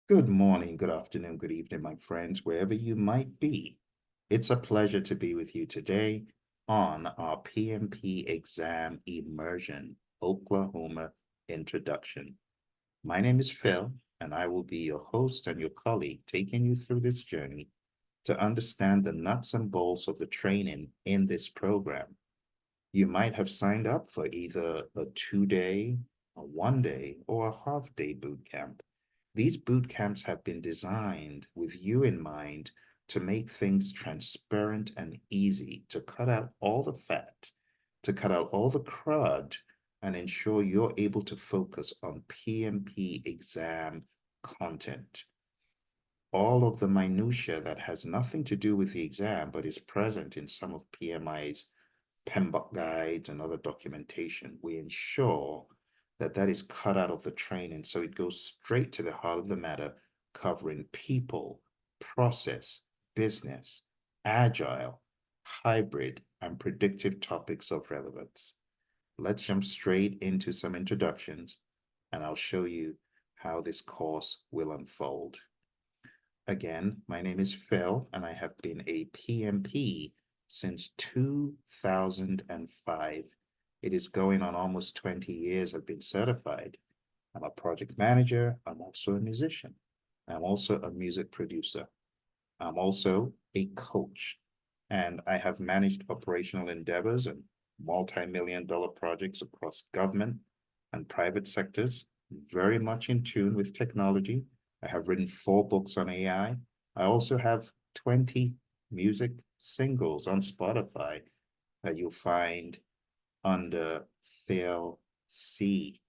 Good morning, good afternoon, good evening, my friends, wherever you might be. It's a pleasure to be with you today on our PMP Exam Immersion Oklahoma Introduction. My name is Phil, and I will be your host and your colleague taking you through this journey to understand the nuts and bolts of the training in this program. You might have signed up for either a 2 day, a 1 day, or a half-day boot camp. These boot camps have been designed with you in mind to make things transparent and easy, to cut out all the fat, to cut out all the crud, and ensure you're able to focus on PMP exam content. All of the minutia that has nothing to do with the exam but is present in some of PMI's PMBOK guides and other documentation, we ensure that that is cut out of the training so it goes straight to the heart of the matter, covering people, process, business, agile, hybrid, and predictive topics of relevance. Let's jump straight into some introductions, and I'll show you how this course will unfold. Again, my name is Phil, and I have been a PMP since 2005. It is going on almost 20 years I've been certified. I'm a project manager. I'm also a musician. I'm also a music producer. I'm also a coach, and I have managed operational endeavors and multi-million dollar projects across government and private sectors, very much in tune with technology. I have written 4 books on AI. I also have 20 music singles on Spotify that you'll find under Phill C.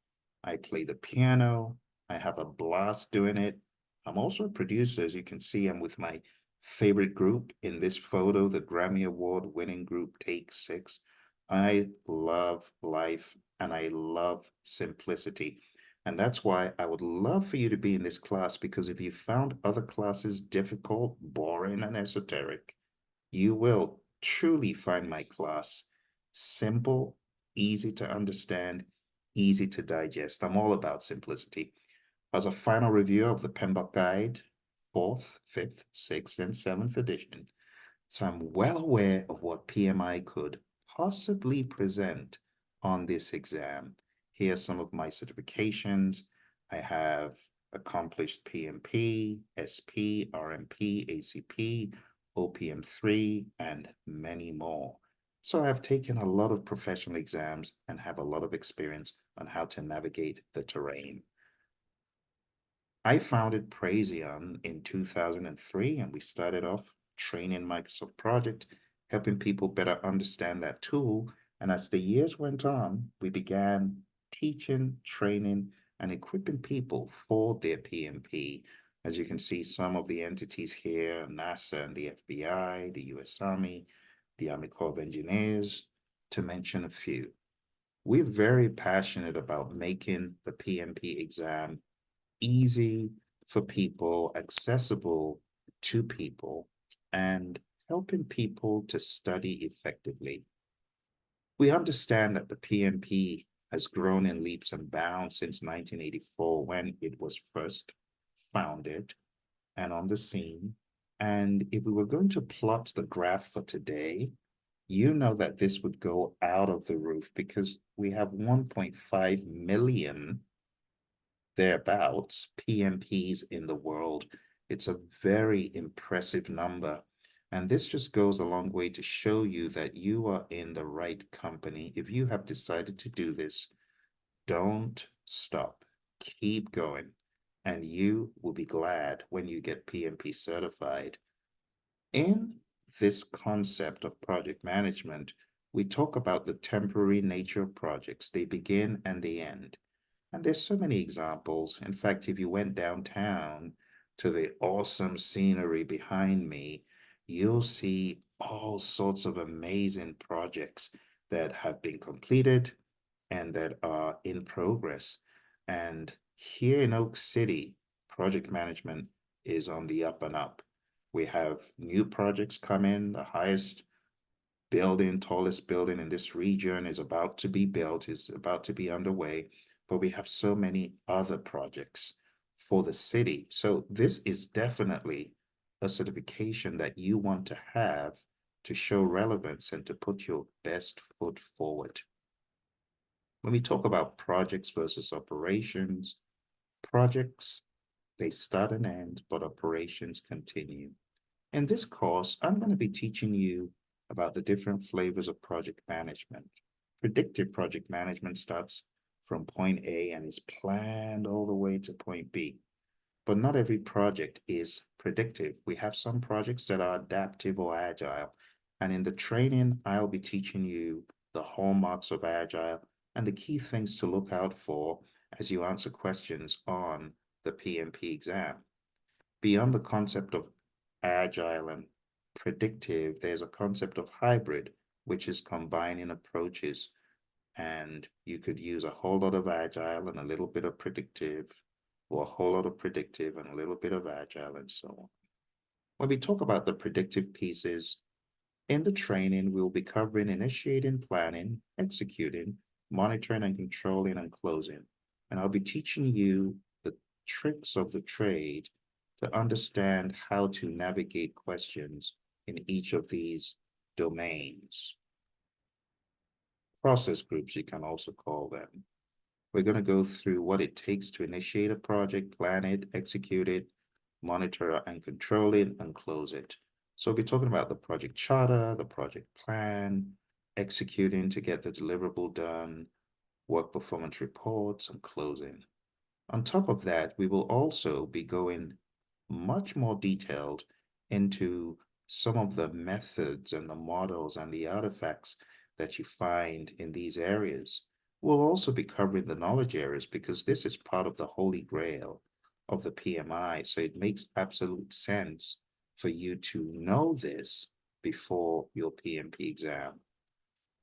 I play the piano. I have a blast doing it. I'm also a producer. As you can see, I'm with my favorite group in this photo, the Grammy Award winning group Take Six. I love life and I love simplicity. And that's why I would love for you to be in this class, because if you found other classes difficult, boring, and esoteric, you will truly find my class simple, easy to understand, easy to digest. I'm all about simplicity. As a final review of the PMBOK Guide, fourth, fifth, sixth, and seventh edition, so I'm well aware of what PMI could possibly present on this exam. Here are some of my certifications. I have accomplished PMP, SP, RMP, ACP, OPM3, and many more. So I've taken a lot of professional exams and have a lot of experience on how to navigate the terrain. I founded Praizion in 2003, and we started off training Microsoft Project, helping people better understand that tool. And as the years went on, we began teaching, training, and equipping people for their PMP. As you can see, some of the entities here, NASA and the FBI, the US Army, the Army Corps of Engineers, to mention a few. We're very passionate about making the PMP exam easy for people, accessible to people, and helping people to study effectively. We understand that the PMP has grown in leaps and bounds since 1984, when it was first founded and on the scene. And if we were going to plot the graph for today, you know that this would go out of the roof, because we have 1.5 million thereabouts PMPs in the world. It's a very impressive number. And this just goes a long way to show you that you are in the right company. If you have decided to do this, don't stop. Keep going. And you will be glad when you get PMP certified. In this concept of project management, we talk about the temporary nature of projects. They begin and they end. And there's so many examples. In fact, if you went downtown to the awesome scenery behind me, you'll see all sorts of amazing projects that have been completed and that are in progress. And here in Oak City, project management is on the up and up. We have new projects come in. The highest building, tallest building in this region is about to be built, is about to be underway, but we have so many other projects. for the city. So this is definitely a certification that you want to have to show relevance and to put your best foot forward. When we talk about projects versus operations, projects, they start and end, but operations continue. In this course, I'm going to be teaching you about the different flavors of project management. Predictive project management starts from point A and is planned all the way to point B. But not every project is predictive. We have some projects that are adaptive or agile. And in the training, I'll be teaching you the hallmarks of agile and the key things to look out for as you answer questions on the PMP exam. Beyond the concept of agile and predictive, there's a concept of hybrid, which is combining approaches. And you could use a whole lot of agile and a little bit of predictive, or a whole lot of predictive and a little bit of agile, and so on. When we talk about the predictive pieces, in the training, we'll be covering initiating, planning, executing, monitoring and controlling, and closing. And I'll be teaching you the tricks of the trade to understand how to navigate questions in each of these domains. Process groups, you can also call them. We're going to go through what it takes to initiate a project, plan it, execute it, monitor and control it, and close it. So we'll be talking about the project charter, the project plan, executing to get the deliverable done, work performance reports, and closing. On top of that, we will also be going much more detailed into some of the methods and the models and the artifacts that you find in these areas. We'll also be covering the knowledge areas because this is part of the holy grail of the PMI. So it makes absolute sense for you to know this before your PMP exam.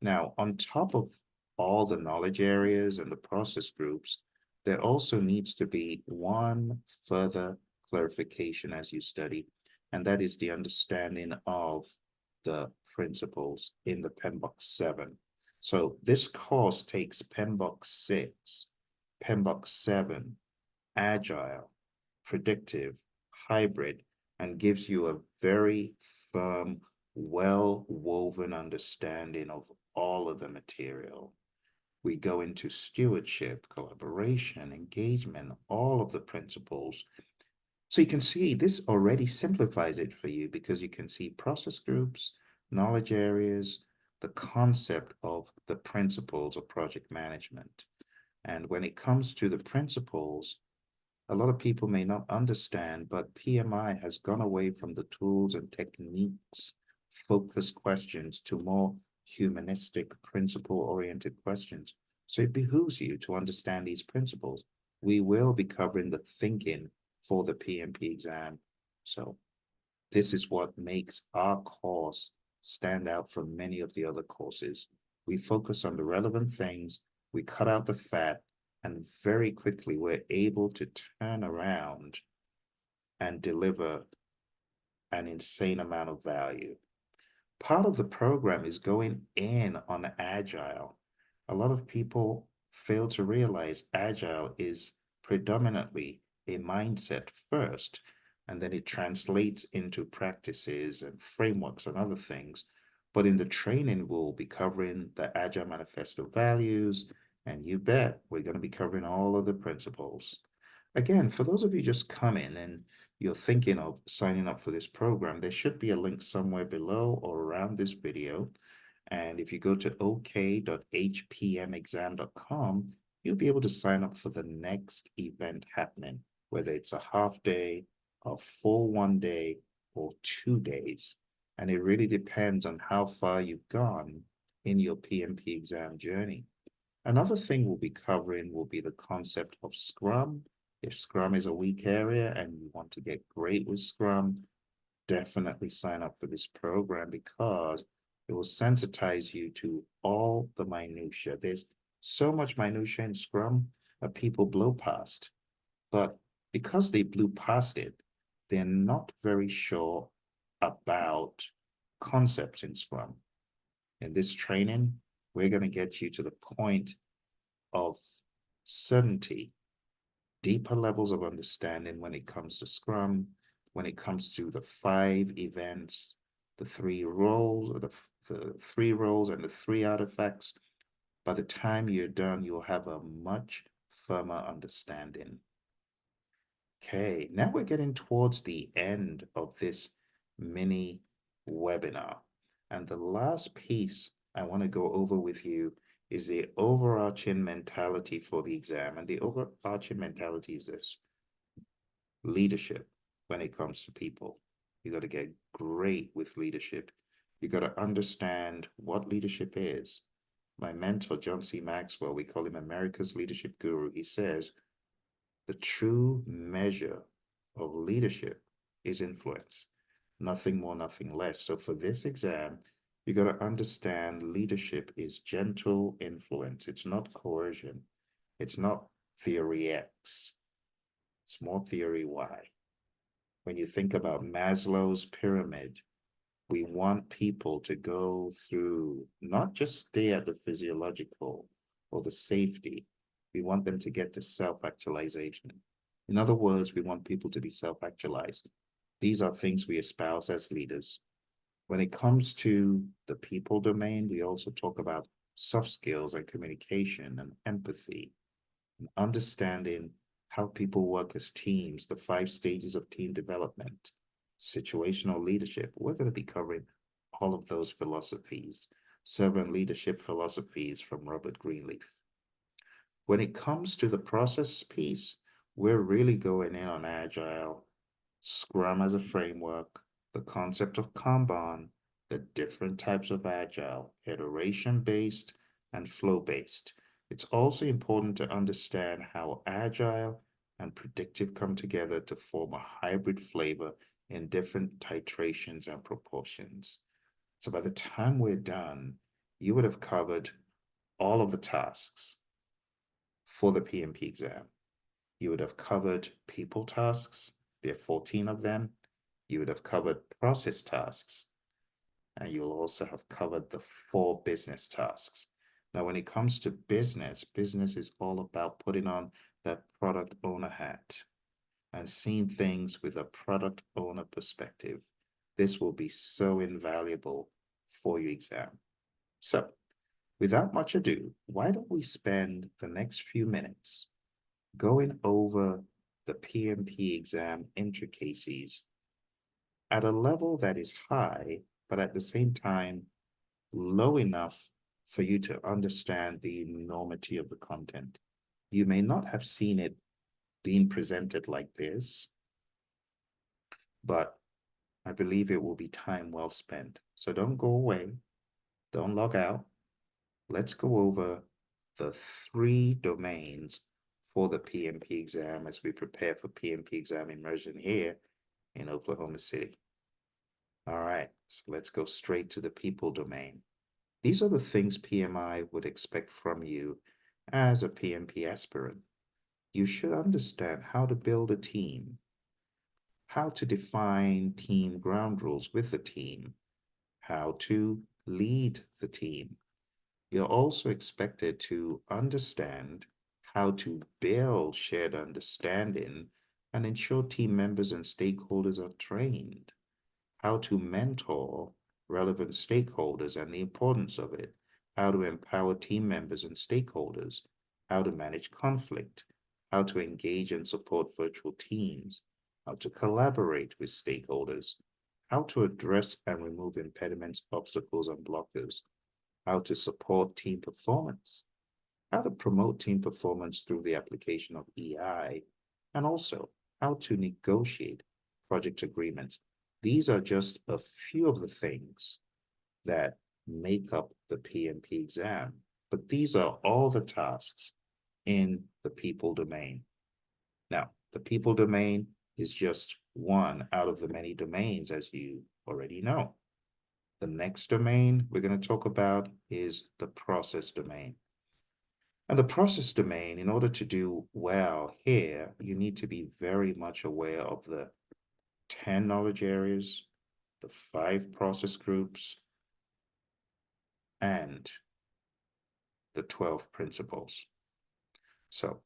Now, on top of all the knowledge areas and the process groups, there also needs to be one further clarification as you study, and that is the understanding of the principles in the PMBOK 7. So this course takes PMBOK 6, PMBOK 7, Agile, Predictive, Hybrid, and gives you a very firm, well-woven understanding of all of the material. We go into stewardship, collaboration, engagement, all of the principles. So you can see this already simplifies it for you because you can see process groups, knowledge areas, the concept of the principles of project management. And when it comes to the principles, a lot of people may not understand, but PMI has gone away from the tools and techniques focused questions to more humanistic, principle-oriented questions. So it behooves you to understand these principles. We will be covering the thinking for the PMP exam. So this is what makes our course stand out from many of the other courses. We focus on the relevant things, we cut out the fat, and very quickly we're able to turn around and deliver an insane amount of value. Part of the program is going in on Agile. A lot of people fail to realize Agile is predominantly a mindset first, and then it translates into practices and frameworks and other things. But in the training, we'll be covering the Agile Manifesto values, and you bet we're going to be covering all of the principles. Again, for those of you just coming and you're thinking of signing up for this program, there should be a link somewhere below or around this video. And if you go to ok.hpmexam.com, you'll be able to sign up for the next event happening, whether it's a half day, a full 1 day, or 2 days. And it really depends on how far you've gone in your PMP exam journey. Another thing we'll be covering will be the concept of Scrum. If Scrum is a weak area and you want to get great with Scrum, definitely sign up for this program because it will sensitize you to all the minutia. There's so much minutia in Scrum that people blow past, but because they blew past it, they're not very sure about concepts in Scrum. In this training, we're going to get you to the point of certainty deeper levels of understanding when it comes to Scrum, when it comes to the 5 events, the 3 roles, or the 3 roles and the 3 artifacts. By the time you're done, you'll have a much firmer understanding. Okay, now we're getting towards the end of this mini webinar. And the last piece I want to go over with you is the overarching mentality for the exam. And the overarching mentality is this: leadership when it comes to people. You got to get great with leadership. You got to understand what leadership is. My mentor, John C. Maxwell, we call him America's leadership guru. He says, the true measure of leadership is influence, nothing more, nothing less. So for this exam, you got to understand leadership is gentle influence. It's not coercion. It's not theory X. It's more theory Y. When you think about Maslow's pyramid, we want people to go through, not just stay at the physiological or the safety. We want them to get to self-actualization. In other words, we want people to be self-actualized. These are things we espouse as leaders. When it comes to the people domain, we also talk about soft skills and communication and empathy and understanding how people work as teams, the 5 stages of team development, situational leadership. We're going to be covering all of those philosophies, servant leadership philosophies from Robert Greenleaf. When it comes to the process piece, we're really going in on Agile, Scrum as a framework, the concept of Kanban, the different types of Agile, iteration-based and flow-based. It's also important to understand how Agile and Predictive come together to form a hybrid flavor in different titrations and proportions. So by the time we're done, you would have covered all of the tasks for the PMP exam. You would have covered people tasks. There are 14 of them. You would have covered process tasks. And you'll also have covered the 4 business tasks. Now, when it comes to business, business is all about putting on that product owner hat and seeing things with a product owner perspective. This will be so invaluable for your exam. So, without much ado, why don't we spend the next few minutes going over the PMP exam intricacies at a level that is high, but at the same time, low enough for you to understand the enormity of the content. You may not have seen it being presented like this, but I believe it will be time well spent. So don't go away. Don't log out. Let's go over the 3 domains for the PMP exam as we prepare for PMP Exam Immersion here in Oklahoma City. All right, so let's go straight to the people domain. These are the things PMI would expect from you as a PMP aspirant. You should understand how to build a team, how to define team ground rules with the team, how to lead the team. You're also expected to understand how to build shared understanding and ensure team members and stakeholders are trained, how to mentor relevant stakeholders and the importance of it, how to empower team members and stakeholders, how to manage conflict, how to engage and support virtual teams, how to collaborate with stakeholders, how to address and remove impediments, obstacles, and blockers, how to support team performance, how to promote team performance through the application of EI, and also how to negotiate project agreements. These are just a few of the things that make up the PMP exam, but these are all the tasks in the people domain. Now, the people domain is just one out of the many domains, as you already know. The next domain we're going to talk about is the process domain. And the process domain, in order to do well here, you need to be very much aware of the 10 knowledge areas, the 5 process groups, and the 12 principles. So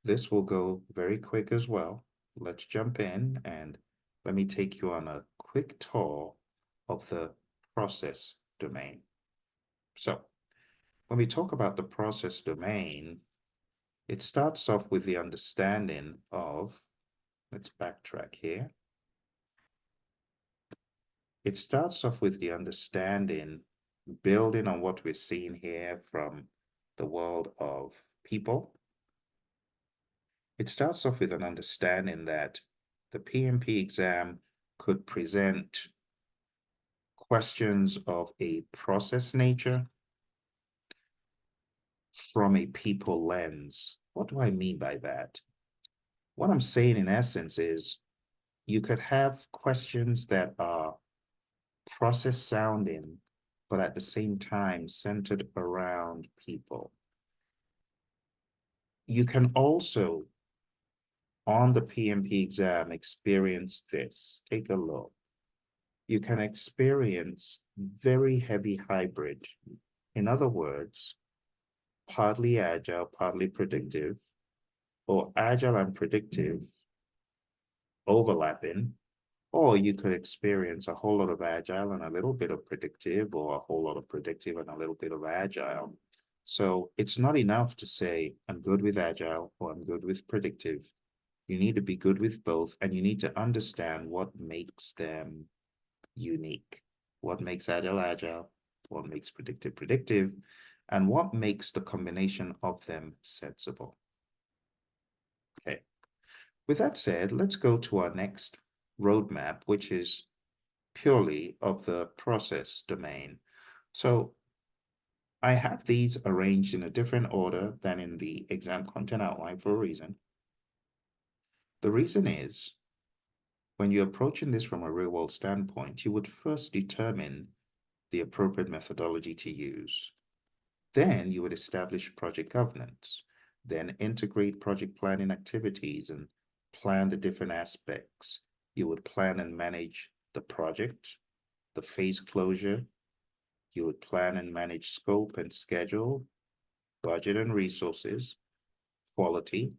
This will go very quick as well. Let's jump in and let me take you on a quick tour of the process domain. So when we talk about the process domain, it starts off with the understanding of, let's backtrack here. It starts off with the understanding, building on what we're seeing here from the world of people. It starts off with an understanding that the PMP exam could present questions of a process nature from a people lens. What do I mean by that? What I'm saying in essence is you could have questions that are process sounding, but at the same time centered around people. You can also, on the PMP exam, experience this. Take a look. You can experience very heavy hybrid. In other words, partly agile, partly predictive, or agile and predictive overlapping, or you could experience a whole lot of agile and a little bit of predictive, or a whole lot of predictive and a little bit of agile. So it's not enough to say, I'm good with agile or I'm good with predictive. You need to be good with both, and you need to understand what makes them unique. What makes agile agile, what makes predictive predictive, and what makes the combination of them sensible. Okay. With that said, let's go to our next roadmap, which is purely of the process domain. So I have these arranged in a different order than in the exam content outline for a reason. The reason is, when you're approaching this from a real-world standpoint, you would first determine the appropriate methodology to use. Then you would establish project governance, then integrate project planning activities and plan the different aspects. You would plan and manage the project, the phase closure. You would plan and manage scope and schedule, budget and resources, quality,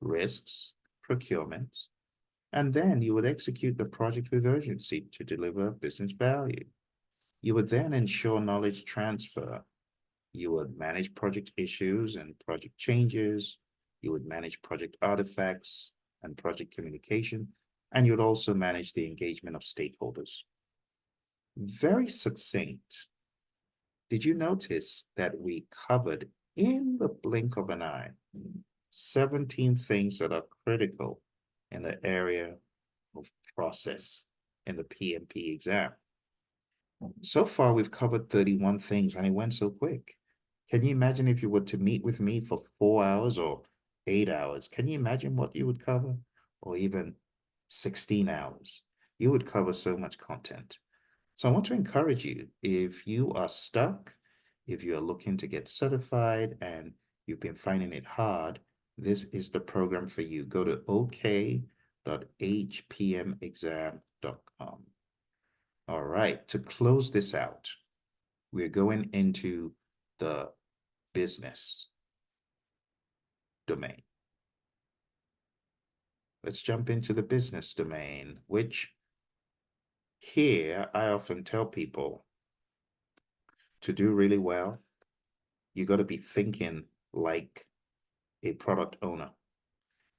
risks, procurement, and then you would execute the project with urgency to deliver business value. You would then ensure knowledge transfer. You would manage project issues and project changes. You would manage project artifacts and project communication, and you would also manage the engagement of stakeholders. Very succinct. Did you notice that we covered in the blink of an eye 17 things that are critical in the area of process in the PMP exam? So far, we've covered 31 things, and it went so quick. Can you imagine if you were to meet with me for 4 hours or 8 hours? Can you imagine what you would cover? Or even 16 hours? You would cover so much content. So I want to encourage you, if you are stuck, if you are looking to get certified and you've been finding it hard, this is the program for you. Go to ok.hpmexam.com. All right, to close this out, we're going into the business domain. Let's jump into the business domain, which here I often tell people to do really well, you got to be thinking like a product owner.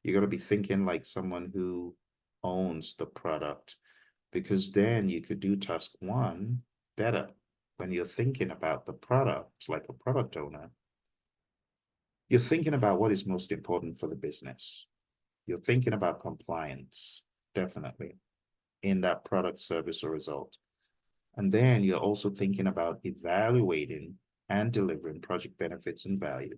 You got to be thinking like someone who owns the product, because then you could do task one better. When you're thinking about the product like a product owner, you're thinking about what is most important for the business. You're thinking about compliance, definitely, in that product, service, or result. And then you're also thinking about evaluating and delivering project benefits and value.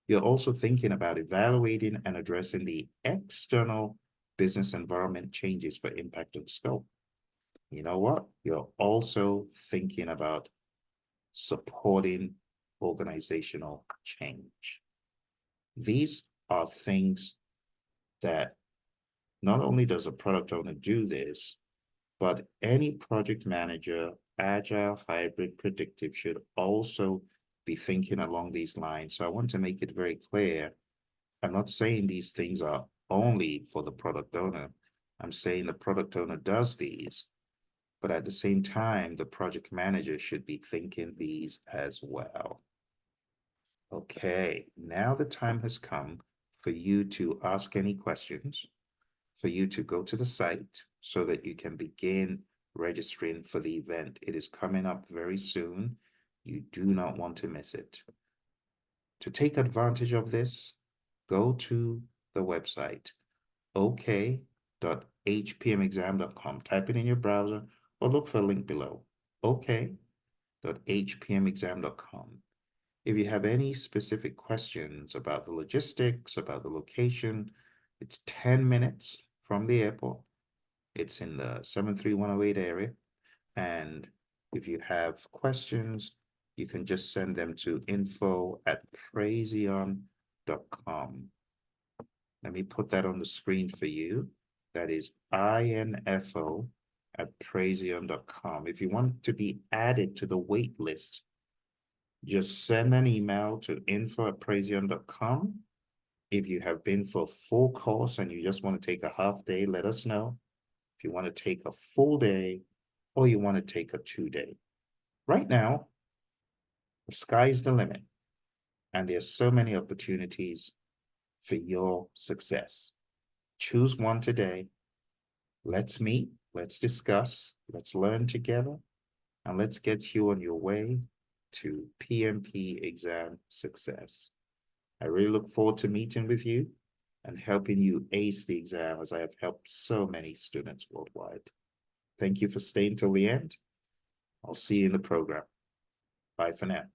You're also thinking about evaluating and addressing the external business environment changes for impact on scope. You know what? You're also thinking about supporting organizational change. These are things that not only does a product owner do this, but any project manager, agile, hybrid, predictive, should also be thinking along these lines. So I want to make it very clear I'm not saying these things are only for the product owner. I'm saying the product owner does these, but at the same time, the project manager should be thinking these as well. Okay, now the time has come for you to ask any questions, for you to go to the site so that you can begin registering for the event. It is coming up very soon. You do not want to miss it. To take advantage of this, go to the website, ok.hpmexam.com. Type it in your browser or look for a link below, ok.hpmexam.com. If you have any specific questions about the logistics, about the location, it's 10 minutes from the airport. It's in the 73108 area. And if you have questions, you can just send them to info@praizion.com. Let me put that on the screen for you. That is info@praizion.com. If you want to be added to the wait list, just send an email to info@praizion.com. If you have been for a full course and you just want to take a half day, let us know. If you want to take a full day or you want to take a 2-day. Right now, the sky's the limit, and there's so many opportunities for your success. Choose one today. Let's meet, let's discuss, let's learn together, and let's get you on your way to PMP exam success. I really look forward to meeting with you and helping you ace the exam as I have helped so many students worldwide. Thank you for staying till the end. I'll see you in the program. Bye for now.